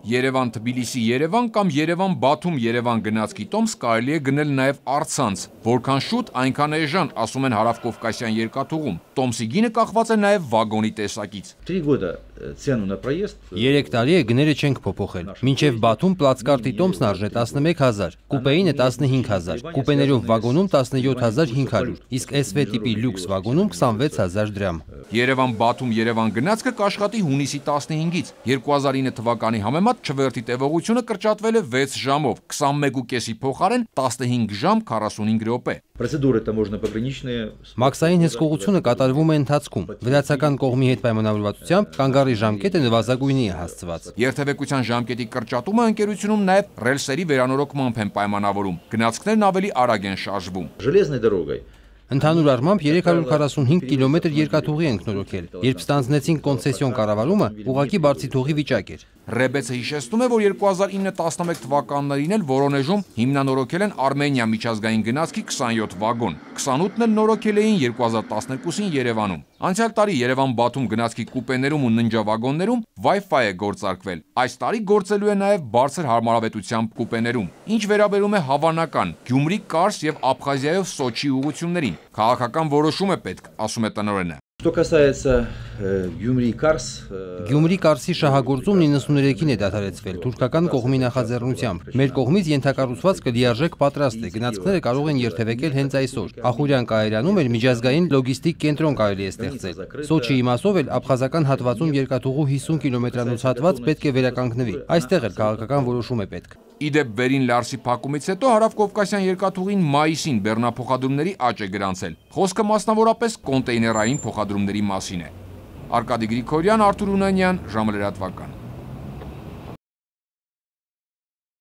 Երևան-Թբիլիսի-Երևան կամ Երևան-Բաթում-Երևան գնացքի տոմս կարելի է գնել նաև առցանց, որքան շուտ, այնքան էժան, ասում են հարավկովկասյան երկաթուղում։ Տոմսի գինը կախված է նաև վագոնի տեսակից։ 3 տարի է գները չենք փոփոխել։ Մինչև Բաթում պլացկարտի տոմսն արժե 11,000, կուպեինը 15,000, կուպեներով վագոնում 17,500, իսկ SV տիպի լյուքս վագոնում 26,000 դրամ։ Երևան-Բաթում-Երևան գնացքը կաշխատի հունիսի 15-ից։ 2009 թվականի համեմատ չվերթի տևողությունը կրճատվել է 6 ժամով, 21,5-ի փոխարեն 15 ժամ 45 րոպե։ Մաքսային հսկողությունը կատարվում է ընթացքում։ Վրացական կողմի հետ պայմանավորվածությամբ կանգառի ժամկետը նվազագույնի է հասցված։ Երթևեկության ժամկետի կրճատումը ընկերությունում նաև ռելսերի վերանորոգմամբ են պայմանավորում։ Գնացքներն ավելի արագ են շարժվում։ Ընդհանուր առմամբ 345 կիլոմետր երկաթուղի ենք նորոգել։ Երբ ստանձնեցինք կոնցեսիոն կառավարումը, ուղղակի բարձրի վիճակ էր։ Ռեբեցը հիշեցնում է, որ 2009-11 թվականներին էլ Վորոնեժում հիմնանորոգել են Արմենիա միջազգային գնացքի 27 վագոն, 28-ն էլ նորոգել էին 2012-ին Երևանում։ Անցյալ տարի Երևան-Բաթում գնացքի կուպեներում ու ննջավագոններում Wi-Fi է գործարկվել։ Այս տարի գործելու է նաև բարձր հարմարավետությամբ կուպեներում։ Ինչ վերաբերում է հավանական Գյումրի, Կարս եւ Աբխազիայով Սոչի ուղղություններին, քաղաքական որոշում է պետք, ասում է տնօրենը։ Գյումրի Կարսի շահագործումն 93-ին է դադարեցվել թուրքական կողմի նախաձեռնությամբ։ Մեր կողմից ենթակառուցվածքը լիարժեք պատրաստ է, գնացքները կարող են երթևեկել հենց այսօր։ Ախուրյան կայարանում էլ միջազգային լոգիստիկ կենտրոն կարելի է ստեղծել։ Սոչի իմաստով էլ աբխազական հատվածում երկաթուղու 50 կիլոմետրանոց հատված պետք է վերականգնվի։ Այստեղ էլ քաղաքական որոշում է պետք։ Իդեպ վերին Լարսի փակումից հետո հարավկովկասյան երկաթուղին մայիսին բեռնափոխադրումների աճ է գրանցել։ Խոսքը մասնավորապես կոնտեյներային փոխադրումների մասին է։ Արկադի Գրիգորյան, Արթուր Ունանյան, ժամը լրատվական։